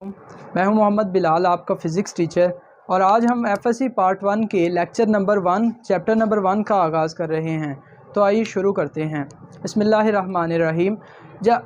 मैं हूं मोहम्मद बिलाल, आपका फ़िज़िक्स टीचर। और आज हम एफएससी पार्ट 1 के लेक्चर नंबर 1 चैप्टर नंबर 1 का आगाज़ कर रहे हैं। तो आइए शुरू करते हैं। बिस्मिल्लाहिर्रहमानिर्रहीम।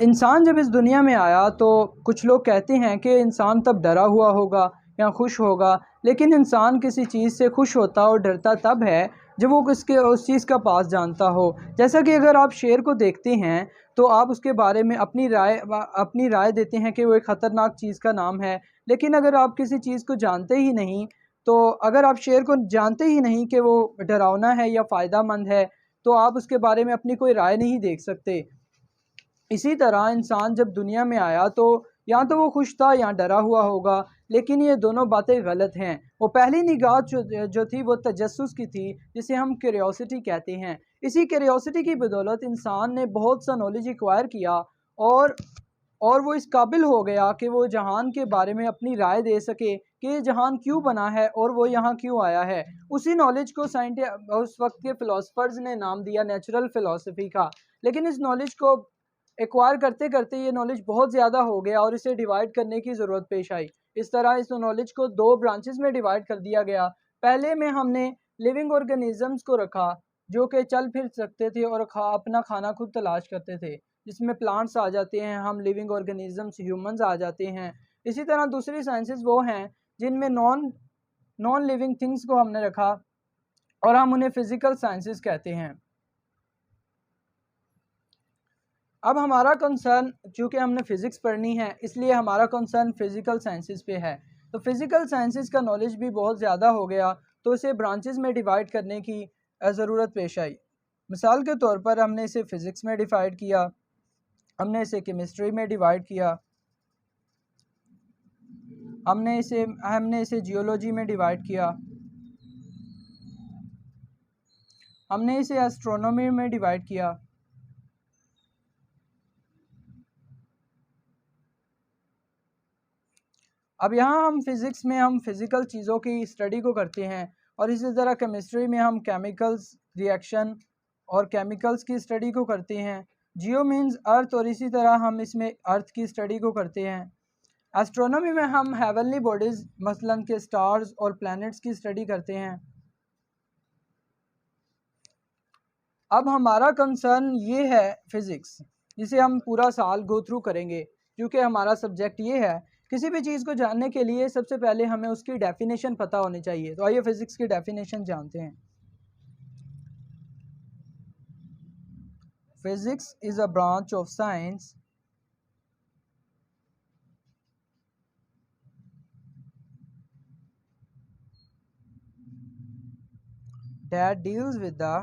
इंसान जब इस दुनिया में आया तो कुछ लोग कहते हैं कि इंसान तब डरा हुआ होगा या खुश होगा, लेकिन इंसान किसी चीज़ से खुश होता और डरता तब है जब वो उस चीज़ का पास जानता हो। जैसा कि अगर आप शेर को देखते हैं तो आप उसके बारे में अपनी राय देते हैं कि वो एक ख़तरनाक चीज़ का नाम है। लेकिन अगर आप किसी चीज़ को जानते ही नहीं, तो अगर आप शेर को जानते ही नहीं कि वो डरावना है या फ़ायदेमंद है, तो आप उसके बारे में अपनी कोई राय नहीं देख सकते। इसी तरह इंसान जब दुनिया में आया तो या तो वो खुश था या डरा हुआ होगा, लेकिन ये दोनों बातें गलत हैं। वो पहली निगाह जो थी वो तजस्सुस की थी, जिसे हम क्यूरियोसिटी कहते हैं। इसी क्यूरियोसिटी की बदौलत इंसान ने बहुत सा नॉलेज एक्वायर किया और और वो इस काबिल हो गया कि वो जहान के बारे में अपनी राय दे सके कि ये जहान क्यों बना है और वो यहाँ क्यों आया है। उसी नॉलेज को उस वक्त के फ़िलासफ़र्स ने नाम दिया नेचुरल फ़िलासफ़ी का। लेकिन इस नॉलेज को एक्वायर करते करते ये नॉलेज बहुत ज़्यादा हो गया और इसे डिवाइड करने की ज़रूरत पेश आई। इस तरह इस नॉलेज को दो ब्रांचेस में डिवाइड कर दिया गया। पहले में हमने लिविंग ऑर्गेनिजम्स को रखा, जो कि चल फिर सकते थे और अपना खाना खुद तलाश करते थे, जिसमें प्लांट्स आ जाते हैं, हम लिविंग ऑर्गेनिजम्स ह्यूमंस आ जाते हैं। इसी तरह दूसरी साइंसेस वो हैं जिनमें नॉन नॉन लिविंग थिंग्स को हमने रखा और हम उन्हें फिज़िकल साइंसेस कहते हैं। अब हमारा कंसर्न, चूँकि हमने फ़िज़िक्स पढ़नी है, इसलिए हमारा कंसर्न फ़िज़िकल साइंसेस पे है। तो फ़िज़िकल साइंसेस का नॉलेज भी बहुत ज़्यादा हो गया, तो इसे ब्रांचेस में डिवाइड करने की ज़रूरत पेश आई। मिसाल के तौर पर हमने इसे फ़िज़िक्स में डिवाइड किया, हमने इसे केमिस्ट्री में डिवाइड किया, हमने इसे जियोलॉजी में डिवाइड किया, हमने इसे एस्ट्रोनॉमी में डिवाइड किया। अब यहाँ हम फ़िज़िक्स में हम फ़िज़िकल चीज़ों की स्टडी को करते हैं और इसी तरह केमिस्ट्री में हम केमिकल्स रिएक्शन और केमिकल्स की स्टडी को करते हैं। जियो मीन्स अर्थ और इसी तरह हम इसमें अर्थ की स्टडी को करते हैं। एस्ट्रोनॉमी में हम हेवनली बॉडीज़ मसलन के स्टार्स और प्लैनेट्स की स्टडी करते हैं। अब हमारा कंसर्न ये है फ़िज़िक्स, जिसे हम पूरा साल गो थ्रू करेंगे, क्योंकि हमारा सब्जेक्ट ये है। किसी भी चीज़ को जानने के लिए सबसे पहले हमें उसकी डेफिनेशन पता होनी चाहिए। तो आइए फ़िज़िक्स की डेफिनेशन जानते हैं। Physics is a branch of science that deals with the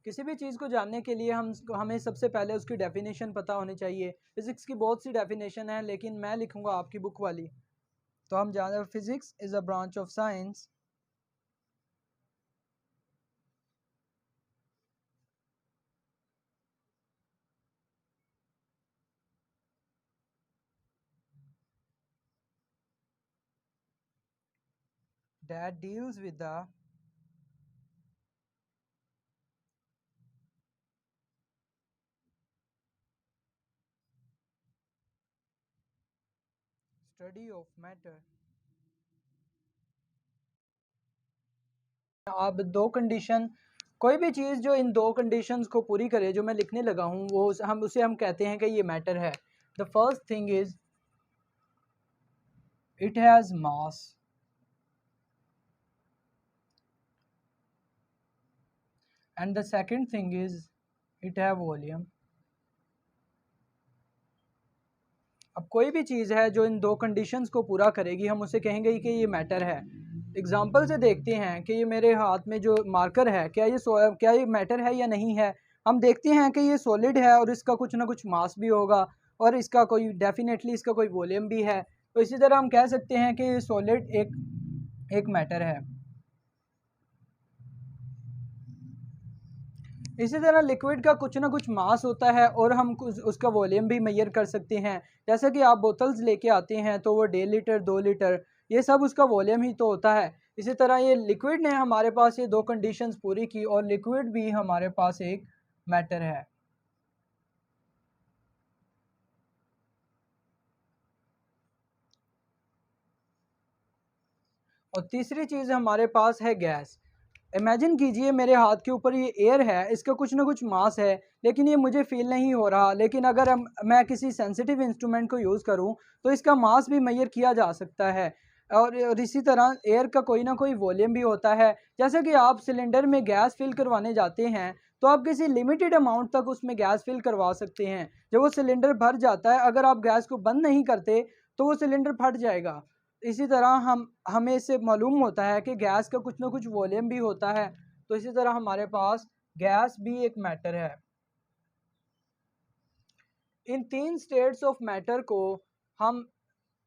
किसी भी चीज़ को जानने के लिए हमें सबसे पहले उसकी डेफिनेशन पता होनी चाहिए। फ़िज़िक्स की बहुत सी डेफिनेशन है, लेकिन मैं लिखूँगा आपकी बुक वाली। तो हम जान रहे, physics is a branch of science that deals with the study of matter. आप दो कंडीशन, कोई भी चीज़ जो इन दो कंडीशंस को पूरी करे, जो मैं लिखने लगा हूँ, वो हम कहते हैं कि ये मैटर है। The first thing is it has mass, and the second thing is it have volume. अब कोई भी चीज़ है जो इन दो कंडीशंस को पूरा करेगी, हम उसे कहेंगे कि ये मैटर है। एग्जाम्पल से देखते हैं कि ये मेरे हाथ में जो मार्कर है, क्या ये मैटर है या नहीं है। हम देखते हैं कि ये सॉलिड है और इसका कुछ ना कुछ मास भी होगा और इसका कोई डेफिनेटली इसका कोई वॉल्यूम भी है। तो इसी तरह हम कह सकते हैं कि ये सॉलिड एक मैटर है। इसी तरह लिक्विड का कुछ ना कुछ मास होता है और हम उसका वॉल्यूम भी मेजर कर सकते हैं। जैसे कि आप बोतल्स लेके आते हैं तो वो 1.5 लीटर 2 लीटर, ये सब उसका वॉल्यूम ही तो होता है। इसी तरह ये लिक्विड ने हमारे पास ये दो कंडीशंस पूरी की और लिक्विड भी हमारे पास एक मैटर है। और तीसरी चीज़ हमारे पास है गैस। इमेजिन कीजिए मेरे हाथ के ऊपर ये एयर है, इसका कुछ ना कुछ मास है, लेकिन ये मुझे फील नहीं हो रहा। लेकिन अगर मैं किसी सेंसिटिव इंस्ट्रूमेंट को यूज़ करूं तो इसका मास भी मेजर किया जा सकता है। और इसी तरह एयर का कोई ना कोई वॉल्यूम भी होता है। जैसे कि आप सिलेंडर में गैस फिल करवाने जाते हैं तो आप किसी लिमिटेड अमाउंट तक उसमें गैस फिल करवा सकते हैं। जब वो सिलेंडर भर जाता है, अगर आप गैस को बंद नहीं करते तो वो सिलेंडर फट जाएगा। इसी तरह हमें इससे मालूम होता है कि गैस का कुछ ना कुछ वॉल्यूम भी होता है। तो इसी तरह हमारे पास गैस भी एक मैटर है। इन तीन स्टेट्स ऑफ मैटर को हम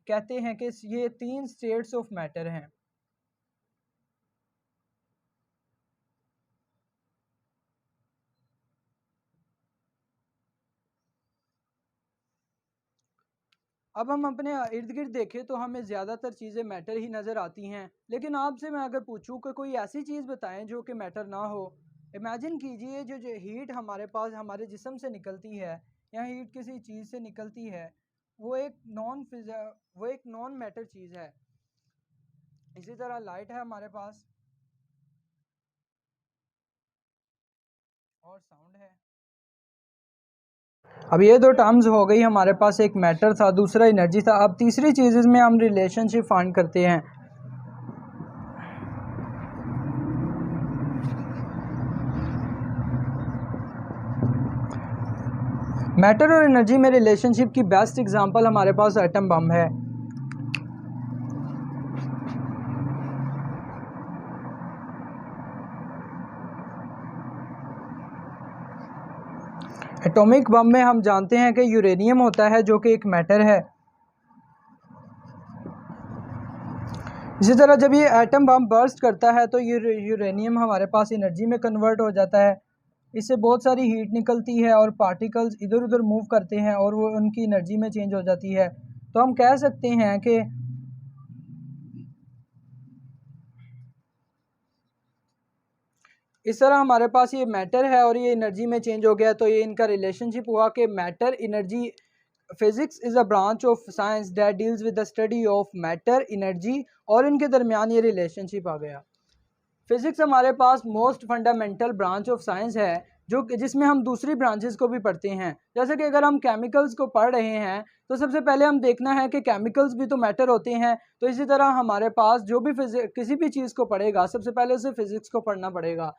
कहते हैं कि ये तीन स्टेट्स ऑफ मैटर हैं। अब हम अपने इर्द गिर्द देखें तो हमें ज़्यादातर चीज़ें मैटर ही नज़र आती हैं। लेकिन आपसे मैं अगर पूछूं कि कोई ऐसी चीज़ बताएं जो कि मैटर ना हो। इमेजिन कीजिए जो हीट हमारे पास हमारे जिस्म से निकलती है या हीट किसी चीज़ से निकलती है, वो एक नॉन मैटर चीज़ है। इसी तरह लाइट है हमारे पास और साउंड है। अब ये दो टर्म्स हो गई हमारे पास, एक मैटर था, दूसरा एनर्जी था। अब तीसरी चीज़ में हम रिलेशनशिप फाइंड करते हैं। मैटर और एनर्जी में रिलेशनशिप की बेस्ट एग्जांपल हमारे पास एटम बम है। एटॉमिक बम में हम जानते हैं कि यूरेनियम होता है जो कि एक मैटर है। इसी तरह जब ये एटम बम बर्स्ट करता है तो यूरेनियम हमारे पास एनर्जी में कन्वर्ट हो जाता है। इससे बहुत सारी हीट निकलती है और पार्टिकल्स इधर उधर मूव करते हैं और वो उनकी एनर्जी में चेंज हो जाती है। तो हम कह सकते हैं कि इस तरह हमारे पास ये मैटर है और ये एनर्जी में चेंज हो गया। तो ये इनका रिलेशनशिप हुआ कि matter energy. Physics is a branch of science that deals with the study of matter energy, और इनके दरमियान ये रिलेशनशिप आ गया। फिजिक्स हमारे पास most fundamental branch of science है जो जिसमें हम दूसरी ब्रांचेस को भी पढ़ते हैं। जैसे कि अगर हम केमिकल्स को पढ़ रहे हैं तो सबसे पहले हम देखना है कि केमिकल्स भी तो मैटर होते हैं। तो इसी तरह हमारे पास जो भी किसी भी चीज़ को पढ़ेगा सबसे पहले उसे फिजिक्स को पढ़ना पड़ेगा।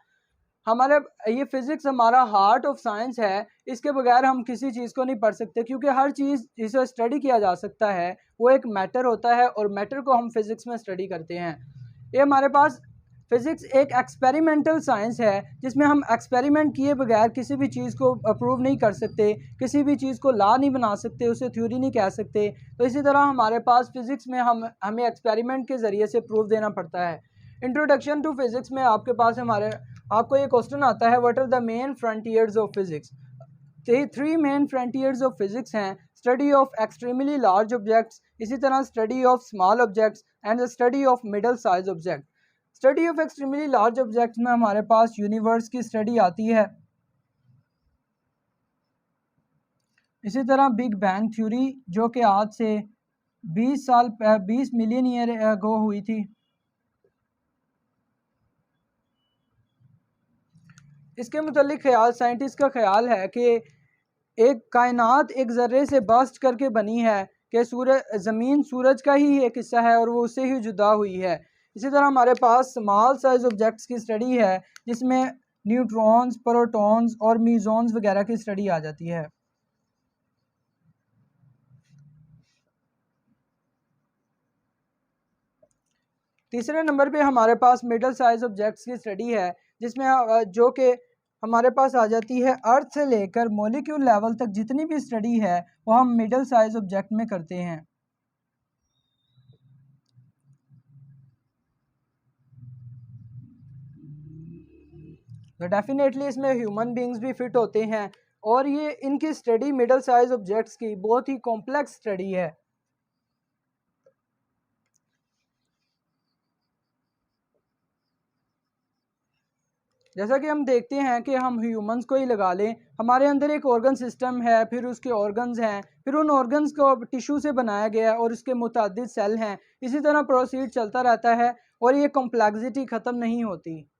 हमारे ये फिजिक्स हमारा हार्ट ऑफ साइंस है। इसके बगैर हम किसी चीज़ को नहीं पढ़ सकते, क्योंकि हर चीज़ जिसे स्टडी किया जा सकता है वो एक मैटर होता है और मैटर को हम फिजिक्स में स्टडी करते हैं। ये हमारे पास फिजिक्स एक एक्सपेरिमेंटल साइंस है जिसमें हम एक्सपेरिमेंट किए बगैर किसी भी चीज़ को अप्रूव नहीं कर सकते, किसी भी चीज़ को लॉ नहीं बना सकते, उसे थ्योरी नहीं कह सकते। तो इसी तरह हमारे पास फिजिक्स में हमें एक्सपेरिमेंट के ज़रिए से प्रूफ देना पड़ता है। इंट्रोडक्शन टू फिजिक्स में आपके पास आपको ये क्वेश्चन आता है, what are the main frontiers of physics. Three main frontiers of physics हैं, study of extremely large objects, इसी तरह study of small objects and the study of middle size object. Study of extremely large objects में हमारे पास universe की study आती है। इसी तरह बिग बैंग थ्योरी जो कि आज से 20 मिलियन ईयर अगो हुई थी। इसके मुतालिक ख्याल साइंटिस्ट का ख्याल है कि एक कायनात एक ज़र्रे से बस्ट करके बनी है, कि ज़मीन सूरज का ही एक हिस्सा है और वो उससे ही जुदा हुई है। इसी तरह हमारे पास स्मॉल साइज ऑब्जेक्ट्स की स्टडी है जिसमें न्यूट्रॉन्स, प्रोटॉन्स और म्यूजॉन्स वगैरह की स्टडी आ जाती है। तीसरे नंबर पे हमारे पास मिडल साइज ऑब्जेक्ट्स की स्टडी है जिसमें जो कि हमारे पास आ जाती है अर्थ से लेकर मॉलिक्यूल लेवल तक जितनी भी स्टडी है वो हम मिडल साइज ऑब्जेक्ट में करते हैं। तो डेफिनेटली इसमें ह्यूमन बींग्स भी फिट होते हैं और ये इनकी स्टडी मिडल साइज ऑब्जेक्ट्स की बहुत ही कॉम्प्लेक्स स्टडी है। जैसा कि हम देखते हैं कि हम ह्यूमंस को ही लगा लें, हमारे अंदर एक ऑर्गन सिस्टम है, फिर उसके ऑर्गन्स हैं, फिर उन ऑर्गन्स को टिश्यू से बनाया गया है और उसके मुतादिद सेल हैं। इसी तरह प्रोसीड चलता रहता है और ये कॉम्प्लेक्सिटी ख़त्म नहीं होती।